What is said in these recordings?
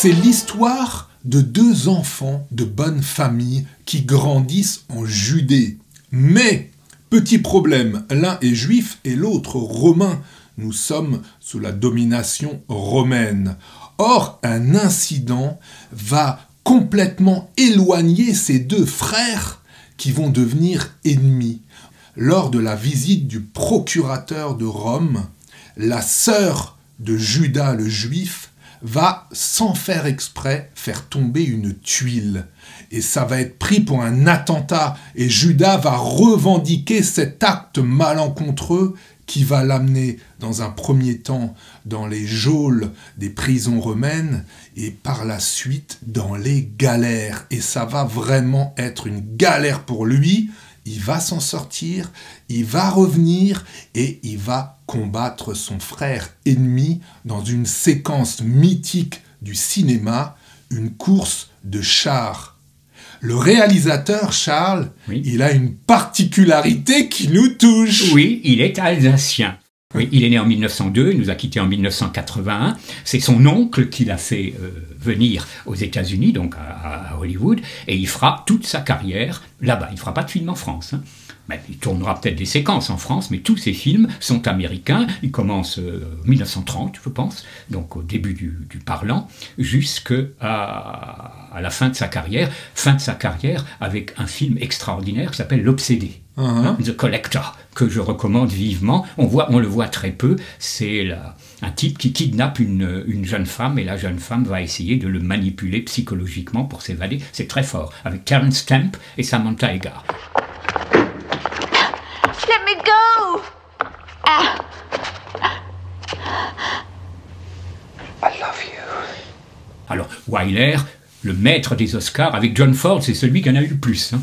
C'est l'histoire de deux enfants de bonne famille qui grandissent en Judée. Mais, petit problème, l'un est juif et l'autre romain. Nous sommes sous la domination romaine. Or, un incident va complètement éloigner ces deux frères qui vont devenir ennemis. Lors de la visite du procurateur de Rome, la sœur de Judas le juif va, sans faire exprès, faire tomber une tuile. Et ça va être pris pour un attentat. Et Judas va revendiquer cet acte malencontreux qui va l'amener dans un premier temps dans les geôles des prisons romaines et par la suite dans les galères. Et ça va vraiment être une galère pour lui. Il va s'en sortir, il va revenir et il va combattre son frère ennemi dans une séquence mythique du cinéma, une course de chars. Le réalisateur, Charles, oui. Il a une particularité qui nous touche. Oui, il est alsacien. Oui, il est né en 1902, il nous a quittés en 1981. C'est son oncle qui l'a fait venir aux États-Unis, donc à Hollywood, et il fera toute sa carrière là-bas. Il ne fera pas de film en France. Il tournera peut-être des séquences en France, mais tous ses films sont américains. Il commence en 1930, je pense, donc au début du parlant, jusqu'à la fin de sa carrière. Fin de sa carrière avec un film extraordinaire qui s'appelle L'Obsédé, The Collector, que je recommande vivement. On le voit très peu. C'est un type qui kidnappe une jeune femme, et la jeune femme va essayer de le manipuler psychologiquement pour s'évader. C'est très fort, avec Terence Stamp et Samantha Eggar. Let me go! I love you. Alors, Wyler, le maître des Oscars, avec John Ford, c'est celui qui en a eu le plus.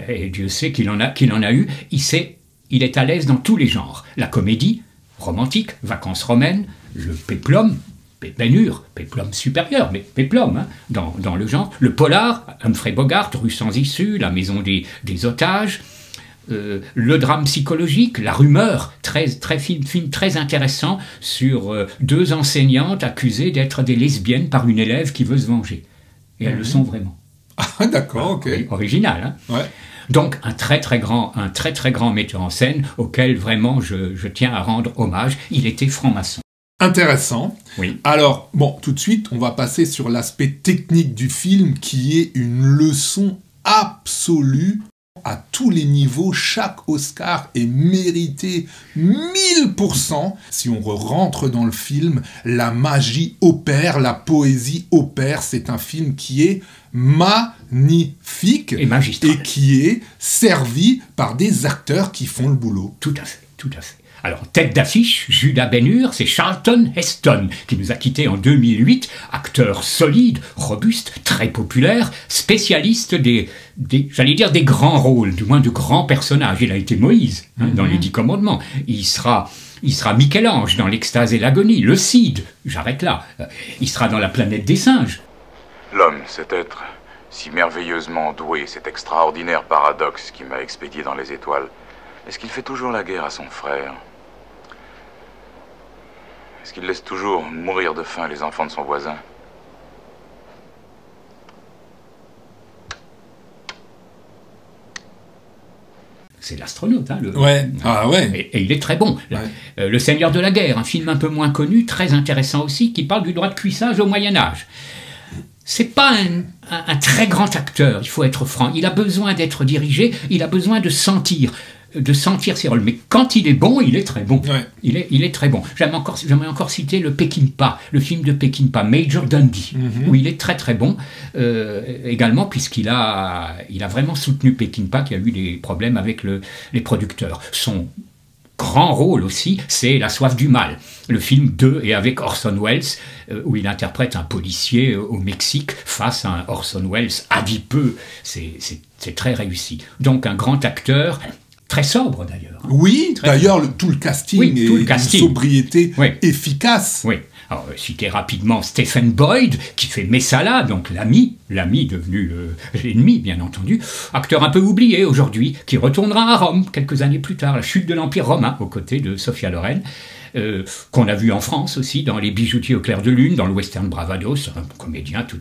Et Dieu sait qu'il en a eu. Il est à l'aise dans tous les genres. La comédie, romantique, Vacances romaines, le péplum, Ben-Hur, péplum supérieur, mais péplum, dans le genre. Le polar, Humphrey Bogart, Rue sans issue, La maison des otages. Le drame psychologique, La rumeur, film très intéressant sur deux enseignantes accusées d'être des lesbiennes par une élève qui veut se venger. Et elles le sont vraiment. Ah, d'accord, ok. Original, hein. Ouais. Donc un très très grand metteur en scène auquel vraiment je tiens à rendre hommage. Il était franc-maçon. Intéressant. Oui. Alors, tout de suite, on va passer sur l'aspect technique du film qui est une leçon absolue. À tous les niveaux, chaque Oscar est mérité 1000%. Si on rentre dans le film, la magie opère, la poésie opère. C'est un film qui est magnifique et magistral, et qui est servi par des acteurs qui font le boulot. Tout à fait, tout à fait. Alors, tête d'affiche, Judas Ben-Hur, c'est Charlton Heston, qui nous a quittés en 2008, acteur solide, robuste, très populaire, spécialiste des grands rôles, du moins de grands personnages. Il a été Moïse, dans les 10 commandements. Il sera Michel-Ange dans l'Extase et l'agonie, le Cid, j'arrête là. Il sera dans La planète des singes. L'homme, cet être si merveilleusement doué, cet extraordinaire paradoxe qui m'a expédié dans les étoiles, est-ce qu'il fait toujours la guerre à son frère ? Est-ce qu'il laisse toujours mourir de faim les enfants de son voisin ? C'est l'astronaute, hein, Ouais. Ah ouais. Et il est très bon. Ouais. Le Seigneur de la guerre, un film un peu moins connu, très intéressant aussi, qui parle du droit de cuissage au Moyen-Âge. C'est pas un très grand acteur, il faut être franc. Il a besoin d'être dirigé, il a besoin de sentir ses rôles. Mais quand il est bon, il est très bon. Ouais. Il est très bon. J'aimerais encore citer le Peckinpah, le film de Peckinpah, Major Dundee, où il est très très bon, également puisqu'il a vraiment soutenu Peckinpah, qui a eu des problèmes avec les producteurs. Son grand rôle aussi, c'est La soif du mal, le film de et avec Orson Welles, où il interprète un policier au Mexique face à un Orson Welles adipeux. C'est très réussi. Donc un grand acteur, très sobre d'ailleurs. Oui, d'ailleurs tout le casting est d'une sobriété efficace. Oui. Alors, citer rapidement Stephen Boyd, qui fait Messala, donc l'ami devenu l'ennemi, bien entendu. Acteur un peu oublié aujourd'hui, qui retournera à Rome quelques années plus tard, la chute de l'Empire romain, aux côtés de Sophia Loren. qu'on a vu en France aussi, dans Les Bijoutiers au clair de lune, dans le western Bravados, un comédien tout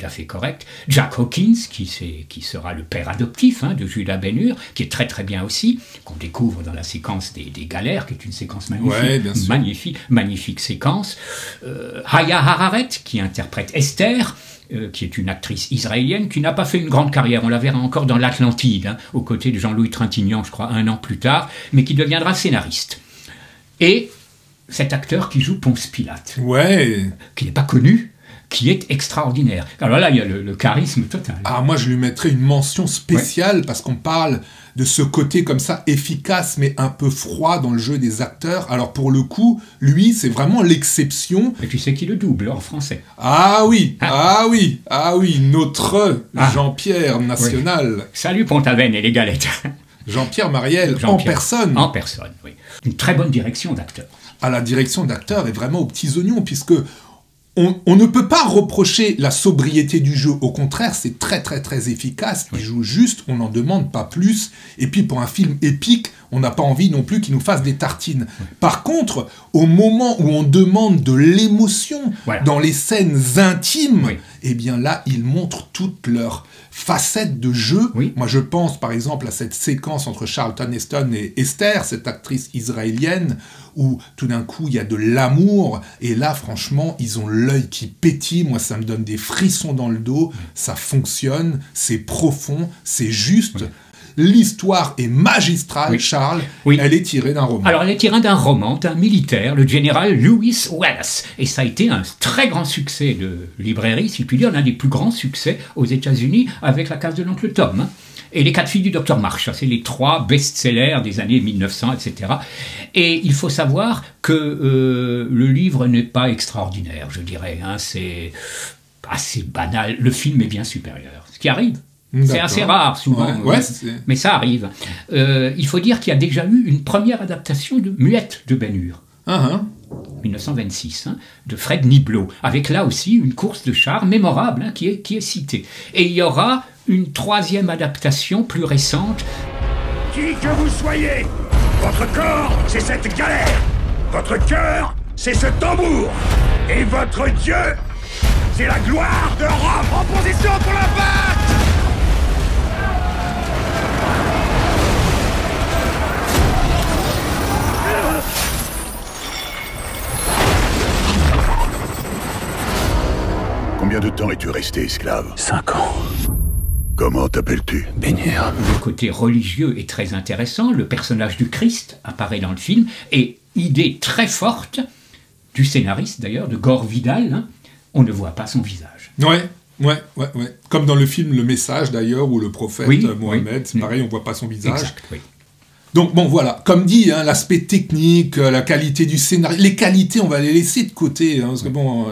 à fait correct. Jack Hawkins, qui sera le père adoptif de Judah Ben-Hur, qui est très très bien aussi, qu'on découvre dans la séquence des galères, qui est une séquence magnifique, magnifique séquence. Haya Hararet, qui interprète Esther, qui est une actrice israélienne qui n'a pas fait une grande carrière, on la verra encore dans l'Atlantide, aux côtés de Jean-Louis Trintignant, je crois, 1 an plus tard, mais qui deviendra scénariste. Et cet acteur qui joue Ponce Pilate, qui n'est pas connu, qui est extraordinaire. Alors là, il y a le charisme total. Ah, moi, je lui mettrais une mention spéciale, parce qu'on parle de ce côté comme ça efficace, mais un peu froid dans le jeu des acteurs. Alors pour le coup, lui, c'est vraiment l'exception. Et tu sais qui le double en français? Ah oui, notre Jean-Pierre national. Oui. Salut Pont-Aven et les galettes. Jean-Pierre Mariel, en personne. En personne, oui. Une très bonne direction d'acteur. Ah, la direction d'acteur est vraiment aux petits oignons, puisque on ne peut pas reprocher la sobriété du jeu. Au contraire, c'est très très très efficace. Il joue juste, on n'en demande pas plus. Et puis pour un film épique, on n'a pas envie non plus qu'il nous fasse des tartines. Par contre, au moment où on demande de l'émotion dans les scènes intimes, eh bien là, ils montrent toutes leurs facettes de jeu. Moi, je pense par exemple à cette séquence entre Charlton Heston et Esther, cette actrice israélienne, où tout d'un coup, il y a de l'amour. Et là, franchement, ils ont l'œil qui pétille. Moi, ça me donne des frissons dans le dos. Ça fonctionne, c'est profond, c'est juste. L'histoire est magistrale, Charles. Elle est tirée d'un roman. Alors, elle est tirée d'un roman d'un militaire, le général Lewis Wallace. Et ça a été un très grand succès de librairie, si je puis dire, l'un des plus grands succès aux États-Unis, avec La case de l'oncle Tom. Et Les 4 filles du docteur March. C'est les 3 best-sellers des années 1900, etc. Et il faut savoir que le livre n'est pas extraordinaire, je dirais. C'est assez banal. Le film est bien supérieur. Ce qui arrive. C'est assez rare, souvent, mais ça arrive. Il faut dire qu'il y a déjà eu une première adaptation muette de Ben-Hur. 1926, de Fred Niblo, avec là aussi une course de chars mémorable qui est citée. Et il y aura une 3e adaptation plus récente. Qui que vous soyez, votre corps, c'est cette galère. Votre cœur, c'est ce tambour. Et votre Dieu, c'est la gloire de Rome. En position pour la batte. Combien de temps es-tu resté esclave? 5 ans. Comment t'appelles-tu? Ben-Hur. Le côté religieux est très intéressant. Le personnage du Christ apparaît dans le film. Et idée très forte du scénariste, d'ailleurs, de Gore Vidal, on ne voit pas son visage. Ouais. Comme dans le film Le Message, d'ailleurs, où le prophète Mohammed, c'est pareil, on ne voit pas son visage. Exact, Donc bon, voilà, comme dit, l'aspect technique, la qualité du scénario, les qualités, on va les laisser de côté, parce que bon,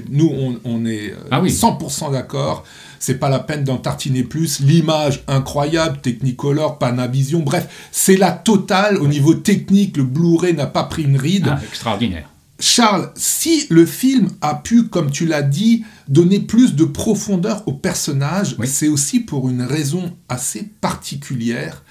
nous, on est 100% d'accord, c'est pas la peine d'en tartiner plus, l'image incroyable, Technicolor, Panavision, bref, c'est la totale, au niveau technique, le Blu-ray n'a pas pris une ride. Extraordinaire. Charles, si le film a pu, comme tu l'as dit, donner plus de profondeur aux personnages, c'est aussi pour une raison assez particulière.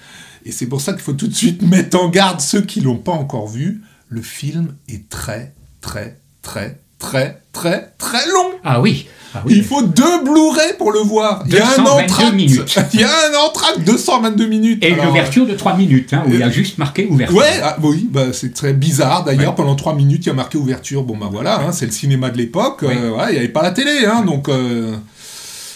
Et c'est pour ça qu'il faut tout de suite mettre en garde ceux qui ne l'ont pas encore vu. Le film est très, très, très, très, très, très long. Ah oui. Il faut 2 Blu-ray pour le voir. Il y a un entracte. Il y a un entracte, 222 minutes. Et l'ouverture de 3 minutes, où il y a juste marqué ouverture. C'est très bizarre d'ailleurs. Pendant 3 minutes, il y a marqué ouverture. Bon, voilà, c'est le cinéma de l'époque. Il n'y avait pas la télé, donc...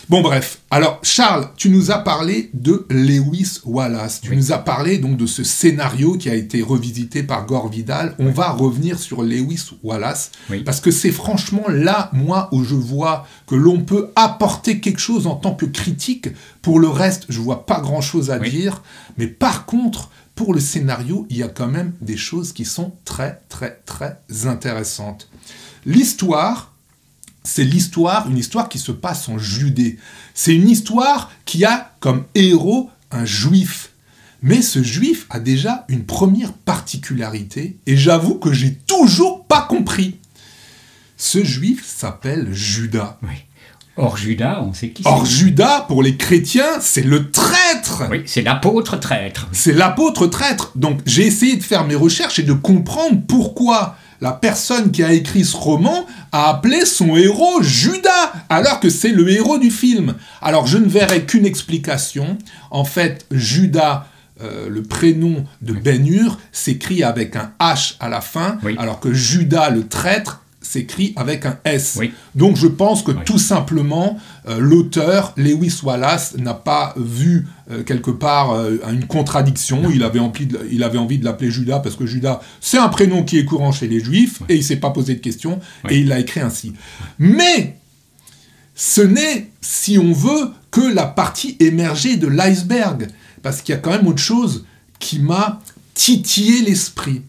Bon bref, alors Charles, tu nous as parlé de Lewis Wallace, tu nous as parlé donc de ce scénario qui a été revisité par Gore Vidal. On va revenir sur Lewis Wallace, parce que c'est franchement là, moi, où je vois que l'on peut apporter quelque chose en tant que critique. Pour le reste, je vois pas grand-chose à dire, mais par contre, pour le scénario, il y a quand même des choses qui sont très, très, très intéressantes. L'histoire... C'est une histoire qui se passe en Judée. C'est une histoire qui a comme héros un juif. Mais ce juif a déjà une première particularité, et j'avoue que j'ai toujours pas compris. Ce juif s'appelle Judas. Or Judas, on sait qui c'est. Or Judas, pour les chrétiens, c'est le traître. Oui, c'est l'apôtre traître. C'est l'apôtre traître. Donc j'ai essayé de faire mes recherches et de comprendre pourquoi la personne qui a écrit ce roman a appelé son héros Judas, alors que c'est le héros du film. Alors je ne verrai qu'une explication. En fait, Judas, le prénom de Ben-Hur, s'écrit avec un H à la fin, alors que Judas, le traître, s'écrit avec un S. Oui. Donc je pense que tout simplement, l'auteur, Lewis Wallace, n'a pas vu quelque part une contradiction. Il avait envie de l'appeler Judas parce que Judas, c'est un prénom qui est courant chez les Juifs et il ne s'est pas posé de questions et il l'a écrit ainsi. Mais ce n'est, si on veut, que la partie émergée de l'iceberg, parce qu'il y a quand même autre chose qui m'a titillé l'esprit.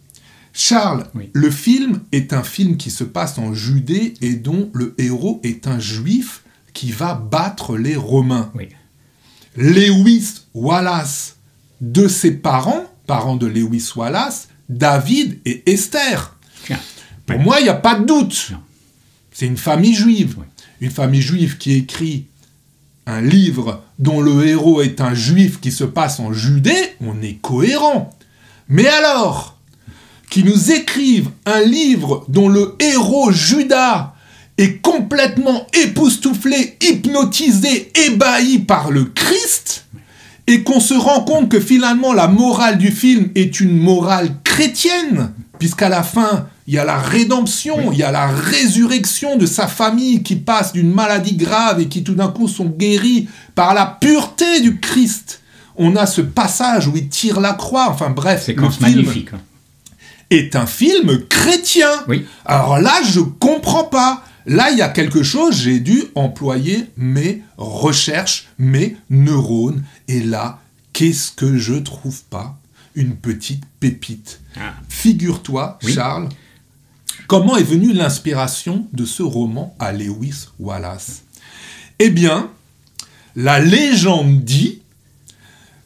Charles, le film est un film qui se passe en Judée et dont le héros est un juif qui va battre les Romains. Oui. Lewis Wallace, de ses parents de Lewis Wallace, David et Esther. Pour moi, il n'y a pas de doute. C'est une famille juive. Une famille juive qui écrit un livre dont le héros est un juif qui se passe en Judée, on est cohérent. Mais alors, qui nous écrivent un livre dont le héros Judas est complètement époustouflé, hypnotisé, ébahi par le Christ, et qu'on se rend compte que finalement la morale du film est une morale chrétienne, puisqu'à la fin, il y a la rédemption, il y a la résurrection de sa famille qui passe d'une maladie grave et qui tout d'un coup sont guéris par la pureté du Christ. On a ce passage où il tire la croix, enfin bref, c'est le film magnifique. Est un film chrétien. Oui. Alors là, je comprends pas. Là, il y a quelque chose, j'ai dû employer mes recherches, mes neurones. Et là, qu'est-ce que je trouve pas? Une petite pépite. Figure-toi, Charles, comment est venue l'inspiration de ce roman à Lewis Wallace? Eh bien, la légende dit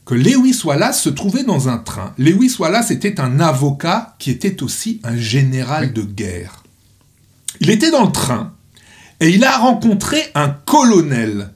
que Lewis Wallace se trouvait dans un train. Lewis Wallace était un avocat qui était aussi un général de guerre. Il était dans le train et il a rencontré un colonel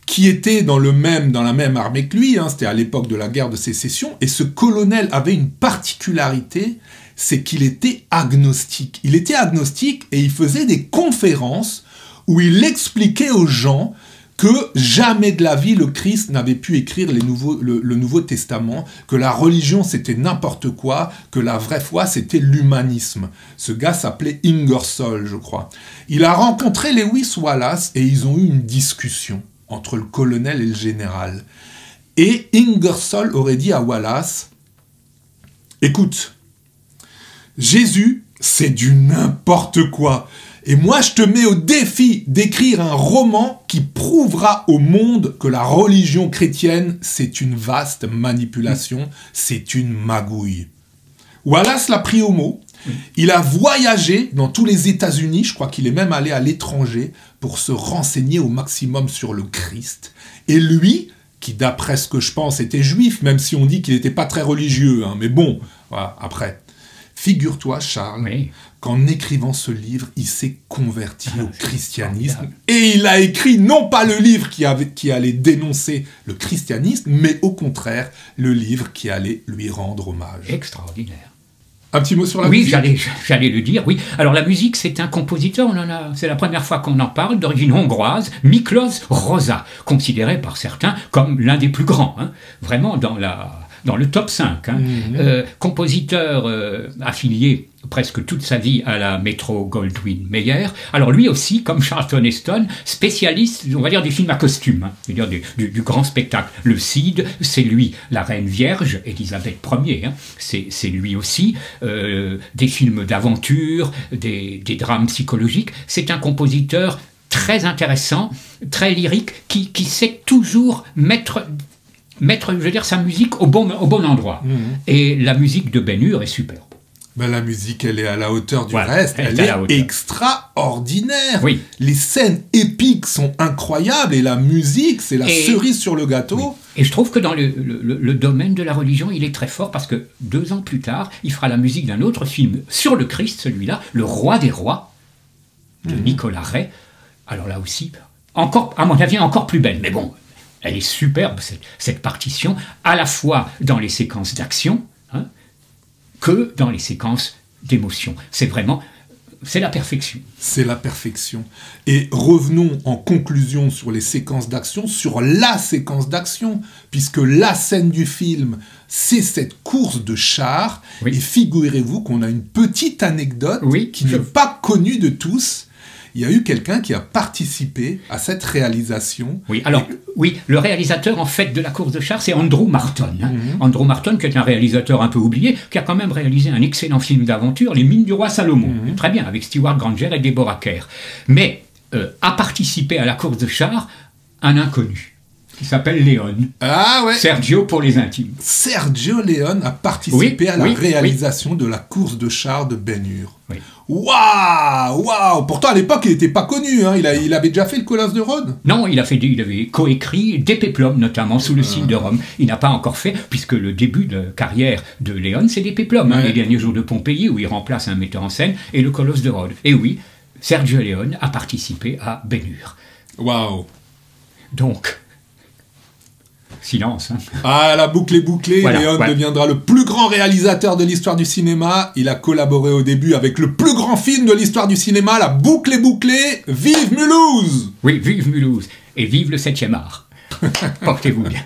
qui était dans la même armée que lui, c'était à l'époque de la guerre de sécession, et ce colonel avait une particularité, c'est qu'il était agnostique. Il était agnostique et il faisait des conférences où il expliquait aux gens que jamais de la vie le Christ n'avait pu écrire le Nouveau Testament, que la religion c'était n'importe quoi, que la vraie foi c'était l'humanisme. Ce gars s'appelait Ingersoll, je crois. Il a rencontré Lewis Wallace et ils ont eu une discussion entre le colonel et le général. Et Ingersoll aurait dit à Wallace, « Écoute, Jésus, c'est du n'importe quoi. Et moi, je te mets au défi d'écrire un roman qui prouvera au monde que la religion chrétienne, c'est une vaste manipulation, c'est une magouille. » Wallace l'a pris au mot. Il a voyagé dans tous les États-Unis, je crois qu'il est même allé à l'étranger, pour se renseigner au maximum sur le Christ. Et lui, qui d'après ce que je pense était juif, même si on dit qu'il n'était pas très religieux, mais bon, voilà, après... Figure-toi, Charles, qu'en écrivant ce livre, il s'est converti au christianisme. Et il a écrit non pas le livre qui allait dénoncer le christianisme, mais au contraire, le livre qui allait lui rendre hommage. Extraordinaire. Un petit mot sur la musique. Oui, j'allais le dire, oui. Alors la musique, c'est un compositeur, c'est la première fois qu'on en parle, d'origine hongroise, Miklos Rózsa, considéré par certains comme l'un des plus grands, vraiment dans le top 5. Compositeur affilié presque toute sa vie à la Metro-Goldwyn-Mayer. Alors lui aussi, comme Charlton Heston, spécialiste, on va dire, du film à costume, c'est-à-dire du grand spectacle. Le Cid, c'est lui. La Reine Vierge, Élisabeth Ier, c'est lui aussi. Des films d'aventure, des drames psychologiques. C'est un compositeur très intéressant, très lyrique, qui sait toujours mettre, je veux dire, sa musique au bon endroit. Et la musique de Ben-Hur est superbe. Ben, la musique, elle est à la hauteur du reste. Elle est extraordinaire. Oui. Les scènes épiques sont incroyables et la musique, c'est la cerise sur le gâteau. Oui. Et je trouve que dans le domaine de la religion, il est très fort parce que 2 ans plus tard, il fera la musique d'un autre film sur le Christ, celui-là, Le Roi des Rois, de Nicolas Ray. Alors là aussi, encore, à mon avis, encore plus belle. Mais bon, elle est superbe, cette partition, à la fois dans les séquences d'action, hein, que dans les séquences d'émotion. C'est la perfection. C'est la perfection. Et revenons en conclusion sur les séquences d'action, sur la séquence d'action, puisque la scène du film, c'est cette course de chars. Oui. Et figurez-vous qu'on a une petite anecdote qui n'est pas connue de tous. Il y a eu quelqu'un qui a participé à cette réalisation. Oui, alors, le réalisateur, en fait, de la course de chars, c'est Andrew Marton. Andrew Marton, qui est un réalisateur un peu oublié, qui a quand même réalisé un excellent film d'aventure, Les Mines du Roi Salomon. Très bien, avec Stewart Granger et Deborah Kerr. Mais a participé à la course de chars un inconnu, qui s'appelle Leone. Ah ouais. Sergio pour les intimes. Sergio Leone a participé à la réalisation de la course de chars de Ben-Hur. Oui. Waouh! Pourtant, à l'époque, il n'était pas connu. Hein. Il avait déjà fait le Colosse de Rhodes. Non, il avait coécrit des péplums, notamment sous le Cid de Rome. Il n'a pas encore fait, puisque le début de carrière de Leone, c'est des péplums. Hein, les derniers jours de Pompéi, où il remplace un metteur en scène, et le Colosse de Rhodes. Et oui, Sergio Leone a participé à Ben-Hur. Waouh! Donc... silence. Hein. Ah, la boucle est bouclée. Leone deviendra le plus grand réalisateur de l'histoire du cinéma. Il a collaboré au début avec le plus grand film de l'histoire du cinéma. La boucle est bouclée. Vive Mulhouse! Oui, vive Mulhouse. Et vive le 7e art. Portez-vous bien.